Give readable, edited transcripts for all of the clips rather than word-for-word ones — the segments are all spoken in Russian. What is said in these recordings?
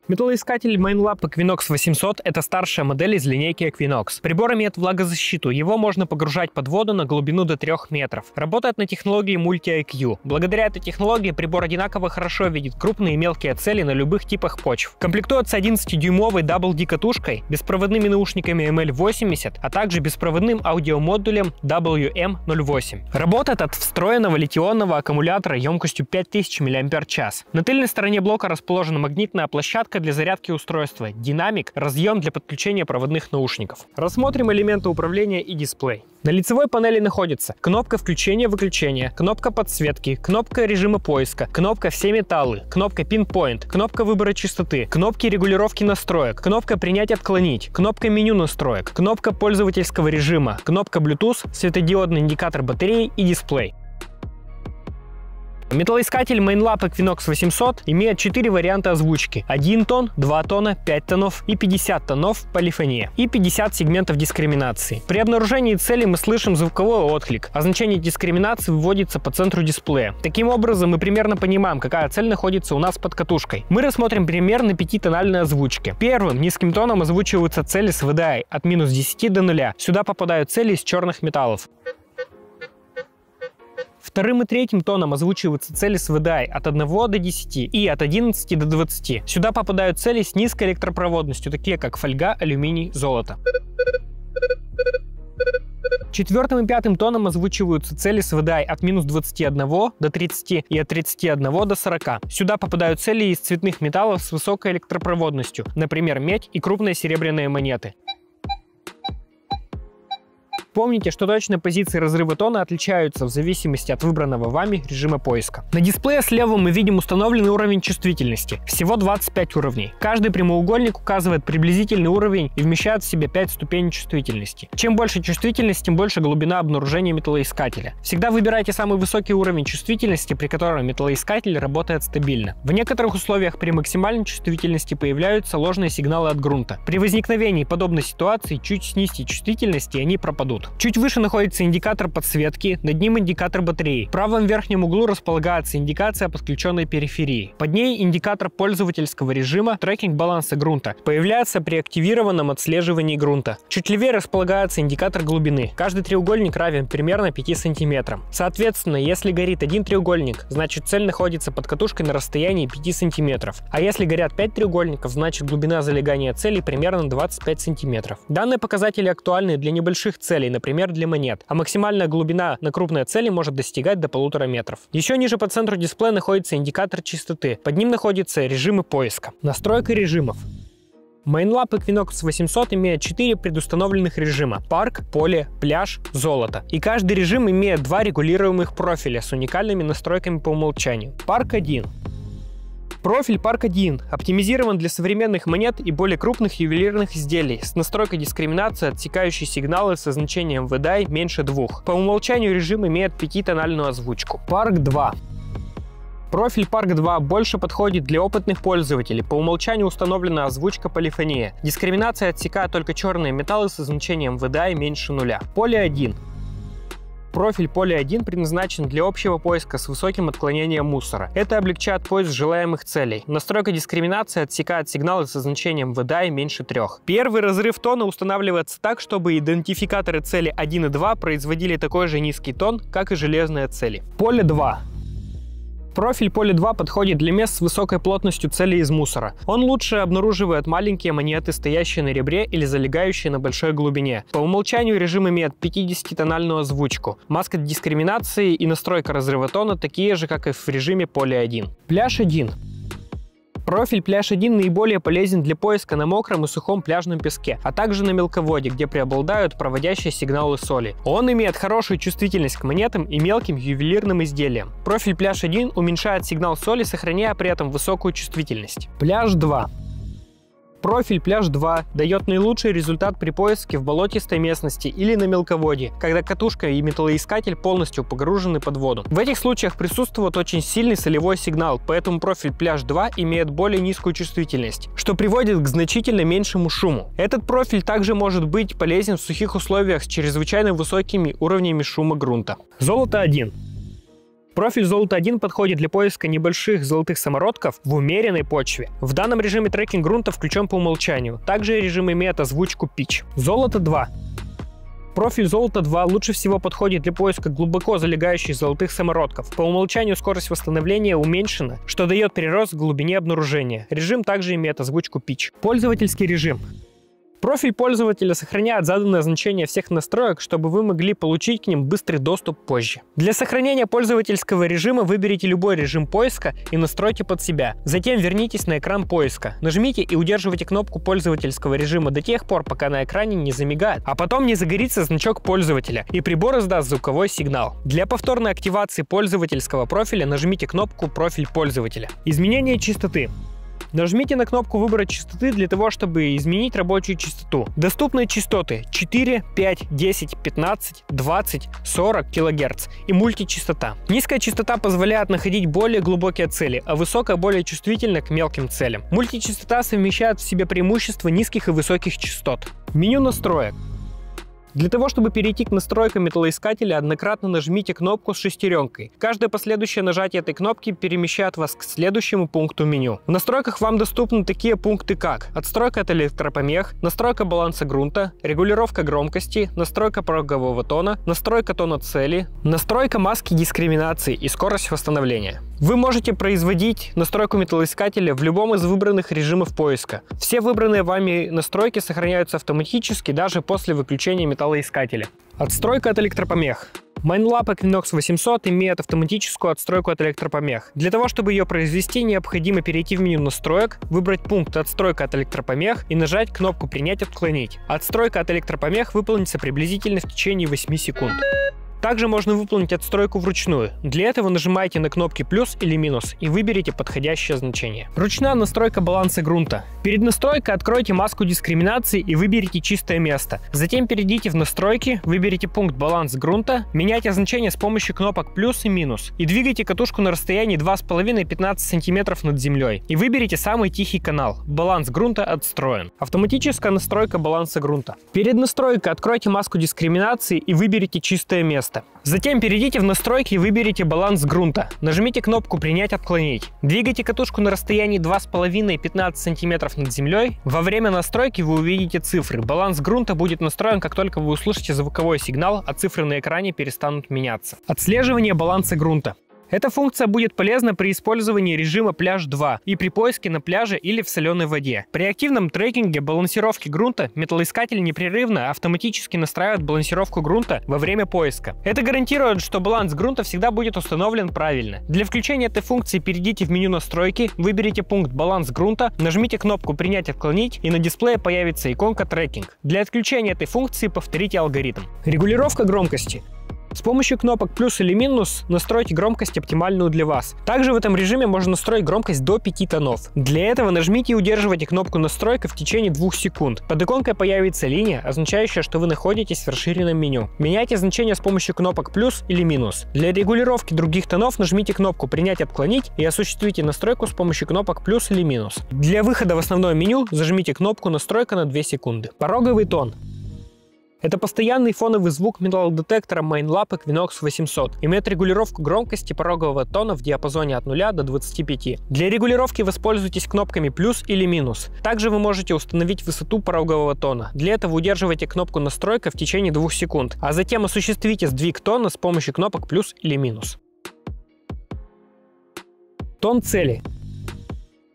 Металлоискатель Minelab Equinox 800 – это старшая модель из линейки Equinox. Прибор имеет влагозащиту, его можно погружать под воду на глубину до 3 метров. Работает на технологии Multi-IQ. Благодаря этой технологии прибор одинаково хорошо видит крупные и мелкие цели на любых типах почв. Комплектуется 11-дюймовой Double D катушкой, беспроводными наушниками ML80, а также беспроводным аудиомодулем WM08. Работает от встроенного литионного аккумулятора емкостью 5000 мАч. На тыльной стороне блока расположена магнитная площадка для зарядки устройства, динамик, разъем для подключения проводных наушников. Рассмотрим элементы управления и дисплей. На лицевой панели находится кнопка включения-выключения, кнопка подсветки, кнопка режима поиска, кнопка «Все металлы», кнопка Pinpoint, кнопка выбора частоты, кнопки регулировки настроек, кнопка «Принять-отклонить», кнопка меню настроек, кнопка пользовательского режима, кнопка Bluetooth, светодиодный индикатор батареи и дисплей. Металлоискатель Minelab Equinox 800 имеет 4 варианта озвучки: 1 тон, 2 тона, 5 тонов и 50 тонов полифония и 50 сегментов дискриминации. При обнаружении цели мы слышим звуковой отклик, а значение дискриминации выводится по центру дисплея. Таким образом, мы примерно понимаем, какая цель находится у нас под катушкой. Мы рассмотрим пример на 5-тональной озвучке. Первым низким тоном озвучиваются цели с VDI от минус 10 до 0. Сюда попадают цели из черных металлов. Вторым и третьим тоном озвучиваются цели с VDI от 1 до 10 и от 11 до 20. Сюда попадают цели с низкой электропроводностью, такие как фольга, алюминий, золото. Четвертым и пятым тоном озвучиваются цели с VDI от минус 21 до 30 и от 31 до 40. Сюда попадают цели из цветных металлов с высокой электропроводностью, например, медь и крупные серебряные монеты. Помните, что точные позиции разрыва тона отличаются в зависимости от выбранного вами режима поиска. На дисплее слева мы видим установленный уровень чувствительности. Всего 25 уровней. Каждый прямоугольник указывает приблизительный уровень и вмещает в себя 5 ступеней чувствительности. Чем больше чувствительность, тем больше глубина обнаружения металлоискателя. Всегда выбирайте самый высокий уровень чувствительности, при котором металлоискатель работает стабильно. В некоторых условиях при максимальной чувствительности появляются ложные сигналы от грунта. При возникновении подобной ситуации чуть снизьте чувствительность, и они пропадут. Чуть выше находится индикатор подсветки, над ним индикатор батареи. В правом верхнем углу располагается индикация подключенной периферии. Под ней индикатор пользовательского режима трекинг баланса грунта. Появляется при активированном отслеживании грунта. Чуть левее располагается индикатор глубины. Каждый треугольник равен примерно 5 см. Соответственно, если горит один треугольник, значит цель находится под катушкой на расстоянии 5 см. А если горят 5 треугольников, значит глубина залегания цели примерно 25 см. Данные показатели актуальны для небольших целей, например, для монет, а максимальная глубина на крупные цели может достигать до 1,5 метров. Еще ниже по центру дисплея находится индикатор частоты. Под ним находятся режимы поиска. Настройка режимов. Minelab Equinox 800 имеет 4 предустановленных режима: парк, поле, пляж, золото. И каждый режим имеет 2 регулируемых профиля с уникальными настройками по умолчанию. Парк 1. Профиль Парк 1 оптимизирован для современных монет и более крупных ювелирных изделий с настройкой дискриминации, отсекающей сигналы со значением VDI меньше 2. По умолчанию режим имеет 5-тональную озвучку. Парк 2. Профиль Парк 2 больше подходит для опытных пользователей. По умолчанию установлена озвучка полифония. Дискриминация отсекает только черные металлы со значением VDI меньше 0. Поле 1. Профиль поле 1 предназначен для общего поиска с высоким отклонением мусора. Это облегчает поиск желаемых целей. Настройка дискриминации отсекает сигналы со значением VDI меньше 3. Первый разрыв тона устанавливается так, чтобы идентификаторы цели 1 и 2 производили такой же низкий тон, как и железные цели. Поле 2. Профиль поле 2 подходит для мест с высокой плотностью целей из мусора. Он лучше обнаруживает маленькие монеты, стоящие на ребре или залегающие на большой глубине. По умолчанию режим имеет 50-тональную озвучку. Маска дискриминации и настройка разрыва тона такие же, как и в режиме поле 1. Пляж 1. Профиль пляж 1 наиболее полезен для поиска на мокром и сухом пляжном песке, а также на мелководье, где преобладают проводящие сигналы соли. Он имеет хорошую чувствительность к монетам и мелким ювелирным изделиям. Профиль пляж 1 уменьшает сигнал соли, сохраняя при этом высокую чувствительность. Пляж 2. Профиль пляж 2 дает наилучший результат при поиске в болотистой местности или на мелководье, когда катушка и металлоискатель полностью погружены под воду. В этих случаях присутствует очень сильный солевой сигнал, поэтому профиль пляж 2 имеет более низкую чувствительность, что приводит к значительно меньшему шуму. Этот профиль также может быть полезен в сухих условиях с чрезвычайно высокими уровнями шума грунта. Золото 1. Профиль золото 1 подходит для поиска небольших золотых самородков в умеренной почве. В данном режиме трекинг грунта включен по умолчанию. Также режим имеет озвучку pitch. Золото 2. Профиль золото 2 лучше всего подходит для поиска глубоко залегающих золотых самородков. По умолчанию скорость восстановления уменьшена, что дает прирост к глубине обнаружения. Режим также имеет озвучку pitch. Пользовательский режим. Профиль пользователя сохраняет заданное значение всех настроек, чтобы вы могли получить к ним быстрый доступ позже. Для сохранения пользовательского режима выберите любой режим поиска и настройте под себя. Затем вернитесь на экран поиска. Нажмите и удерживайте кнопку пользовательского режима до тех пор, пока на экране не замигает, а потом не загорится значок пользователя, и прибор издаст звуковой сигнал. Для повторной активации пользовательского профиля нажмите кнопку «Профиль пользователя». Изменение частоты. Нажмите на кнопку «Выбрать частоты» для того, чтобы изменить рабочую частоту. Доступные частоты 4, 5, 10, 15, 20, 40 кГц и мультичастота. Низкая частота позволяет находить более глубокие цели, а высокая более чувствительна к мелким целям. Мультичастота совмещает в себе преимущества низких и высоких частот. Меню настроек. Для того, чтобы перейти к настройкам металлоискателя, однократно нажмите кнопку с шестеренкой. Каждое последующее нажатие этой кнопки перемещает вас к следующему пункту меню. В настройках вам доступны такие пункты, как отстройка от электропомех, настройка баланса грунта, регулировка громкости, настройка порогового тона, настройка тона цели, настройка маски дискриминации и скорость восстановления. Вы можете производить настройку металлоискателя в любом из выбранных режимов поиска. Все выбранные вами настройки сохраняются автоматически даже после выключения металлоискателя. Отстройка от электропомех. Mindlap Equinox 800 имеет автоматическую отстройку от электропомех. Для того, чтобы ее произвести, необходимо перейти в меню настроек, выбрать пункт «Отстройка от электропомех» и нажать кнопку «Принять, отклонить». Отстройка от электропомех выполнится приблизительно в течение 8 секунд. Также можно выполнить отстройку вручную. Для этого нажимаете на кнопки плюс или минус и выберите подходящее значение. Ручная настройка баланса грунта. Перед настройкой откройте маску дискриминации и выберите чистое место. Затем перейдите в настройки, выберите пункт баланс грунта, меняйте значение с помощью кнопок плюс и минус и двигайте катушку на расстоянии 2,5-15 см над землей. И выберите самый тихий канал. Баланс грунта отстроен. Автоматическая настройка баланса грунта. Перед настройкой откройте маску дискриминации и выберите чистое место. Затем перейдите в настройки и выберите баланс грунта. Нажмите кнопку «Принять, отклонить». Двигайте катушку на расстоянии 2,5-15 см над землей. Во время настройки вы увидите цифры. Баланс грунта будет настроен, как только вы услышите звуковой сигнал, а цифры на экране перестанут меняться. Отслеживание баланса грунта. Эта функция будет полезна при использовании режима пляж 2 и при поиске на пляже или в соленой воде. При активном трекинге балансировки грунта металлоискатель непрерывно автоматически настраивает балансировку грунта во время поиска. Это гарантирует, что баланс грунта всегда будет установлен правильно. Для включения этой функции перейдите в меню настройки, выберите пункт баланс грунта, нажмите кнопку принять, отклонить и на дисплее появится иконка трекинг. Для отключения этой функции повторите алгоритм. Регулировка громкости. С помощью кнопок плюс или минус настройте громкость оптимальную для вас. Также в этом режиме можно настроить громкость до 5 тонов. Для этого нажмите и удерживайте кнопку настройка в течение 2 секунд. Под иконкой появится линия, означающая, что вы находитесь в расширенном меню. Меняйте значение с помощью кнопок плюс или минус. Для регулировки других тонов нажмите кнопку принять, отклонить и осуществите настройку с помощью кнопок плюс или минус. Для выхода в основное меню зажмите кнопку настройка на 2 секунды. Пороговый тон. Это постоянный фоновый звук металлодетектора Mindlap Equinox 800. Имеет регулировку громкости порогового тона в диапазоне от 0 до 25. Для регулировки воспользуйтесь кнопками плюс или минус. Также вы можете установить высоту порогового тона. Для этого удерживайте кнопку настройка в течение 2 секунд, а затем осуществите сдвиг тона с помощью кнопок плюс или минус. Тон цели.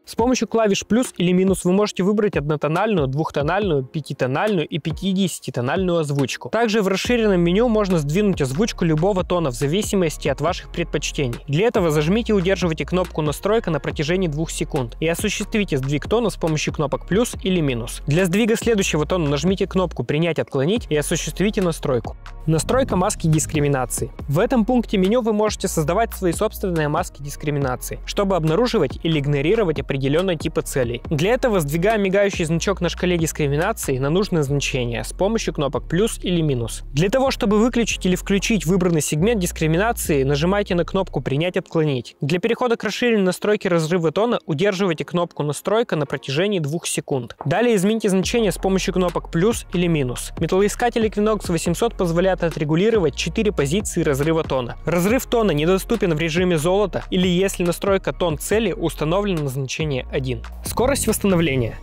С помощью клавиш плюс или минус вы можете выбрать однотональную, двухтональную, пятитональную и 50-тональную озвучку. Также в расширенном меню можно сдвинуть озвучку любого тона в зависимости от ваших предпочтений. Для этого зажмите и удерживайте кнопку настройка на протяжении 2 секунд и осуществите сдвиг тона с помощью кнопок плюс или минус. Для сдвига следующего тона нажмите кнопку принять, отклонить и осуществите настройку. Настройка маски дискриминации. В этом пункте меню вы можете создавать свои собственные маски дискриминации, чтобы обнаруживать или игнорировать определенного типа целей. Для этого сдвигаем мигающий значок на шкале дискриминации на нужное значение с помощью кнопок плюс или минус. Для того, чтобы выключить или включить выбранный сегмент дискриминации, нажимайте на кнопку «Принять, отклонить». Для перехода к расширенной настройке разрыва тона удерживайте кнопку «Настройка» на протяжении 2 секунд. Далее измените значение с помощью кнопок плюс или минус. Металлоискатель Equinox 800 позволяет отрегулировать 4 позиции разрыва тона. Разрыв тона недоступен в режиме золота или если настройка тон цели установлена на значение 1. Скорость восстановления.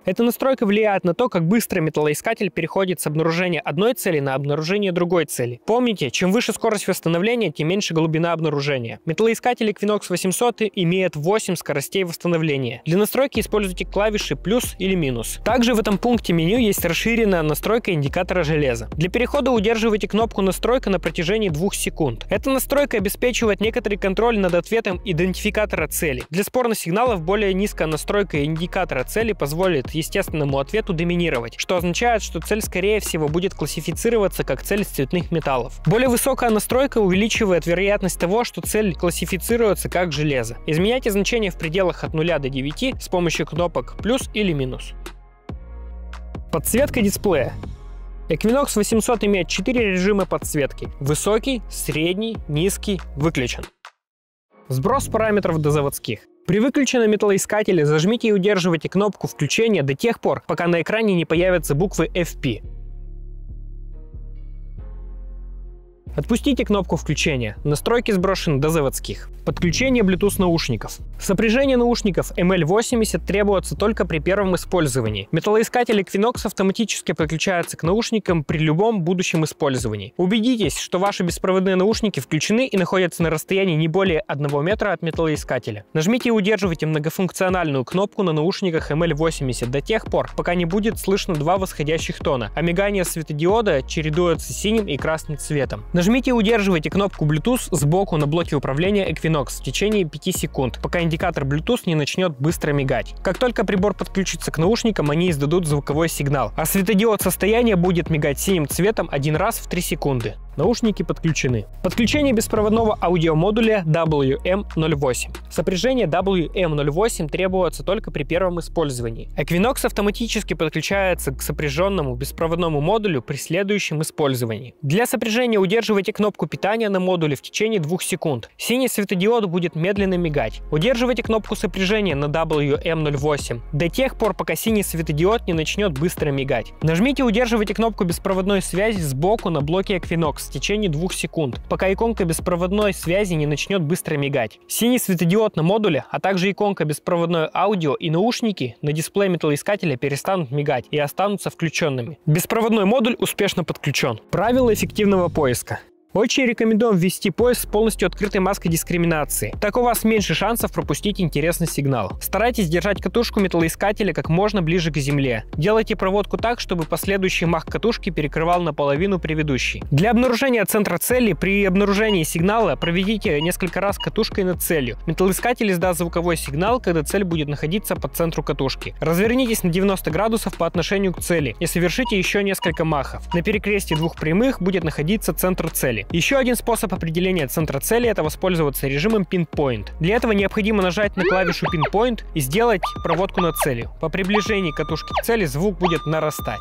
Эта настройка влияет на то, как быстро металлоискатель переходит с обнаружения одной цели на обнаружение другой цели. Помните, чем выше скорость восстановления, тем меньше глубина обнаружения. Металлоискатель Equinox 800 имеет 8 скоростей восстановления. Для настройки используйте клавиши плюс или минус. Также в этом пункте меню есть расширенная настройка индикатора железа. Для перехода удерживайте кнопку «Настройка» на протяжении 2 секунд. Эта настройка обеспечивает некоторый контроль над ответом идентификатора цели. Для спорных сигналов более низкая настройка индикатора цели позволит естественному ответу доминировать, что означает, что цель скорее всего будет классифицироваться как цель из цветных металлов. Более высокая настройка увеличивает вероятность того, что цель классифицируется как железо. Изменяйте значение в пределах от 0 до 9 с помощью кнопок плюс или минус. Подсветка дисплея. Equinox 800 имеет 4 режима подсветки: высокий, средний, низкий, выключен. Сброс параметров до заводских. При выключенном металлоискателе зажмите и удерживайте кнопку включения до тех пор, пока на экране не появятся буквы FP. Отпустите кнопку включения. Настройки сброшены до заводских. Подключение Bluetooth наушников. Сопряжение наушников ML80 требуется только при первом использовании. Металлоискатель Equinox автоматически подключается к наушникам при любом будущем использовании. Убедитесь, что ваши беспроводные наушники включены и находятся на расстоянии не более 1 метра от металлоискателя. Нажмите и удерживайте многофункциональную кнопку на наушниках ML80 до тех пор, пока не будет слышно 2 восходящих тона, а мигание светодиода чередуется синим и красным цветом. Нажмите и удерживайте кнопку Bluetooth сбоку на блоке управления Equinox в течение 5 секунд, пока индикатор Bluetooth не начнет быстро мигать. Как только прибор подключится к наушникам, они издадут звуковой сигнал, а светодиод состояния будет мигать синим цветом 1 раз в 3 секунды. Наушники подключены. Подключение беспроводного аудиомодуля WM08. Сопряжение WM08 требуется только при первом использовании. Equinox автоматически подключается к сопряженному беспроводному модулю при следующем использовании. Для сопряжения удерживайте кнопку питания на модуле в течение 2 секунд. Синий светодиод будет медленно мигать. Удерживайте кнопку сопряжения на WM08 до тех пор, пока синий светодиод не начнет быстро мигать. Нажмите и удерживайте кнопку беспроводной связи сбоку на блоке Equinox в течение 2 секунд, пока иконка беспроводной связи не начнет быстро мигать. Синий светодиод на модуле, а также иконка беспроводное аудио и наушники на дисплее металлоискателя перестанут мигать и останутся включенными. Беспроводной модуль успешно подключен. Правила эффективного поиска. Очень рекомендуем ввести поиск с полностью открытой маской дискриминации. Так у вас меньше шансов пропустить интересный сигнал. Старайтесь держать катушку металлоискателя как можно ближе к земле. Делайте проводку так, чтобы последующий мах катушки перекрывал наполовину предыдущий. Для обнаружения центра цели при обнаружении сигнала проведите несколько раз катушкой над целью. Металлоискатель издаст звуковой сигнал, когда цель будет находиться по центру катушки. Развернитесь на 90 градусов по отношению к цели и совершите еще несколько махов. На перекрестии 2 прямых будет находиться центр цели. Еще один способ определения центра цели — это воспользоваться режимом Pinpoint. Для этого необходимо нажать на клавишу Pinpoint и сделать проводку над целью. По приближении катушки к цели звук будет нарастать.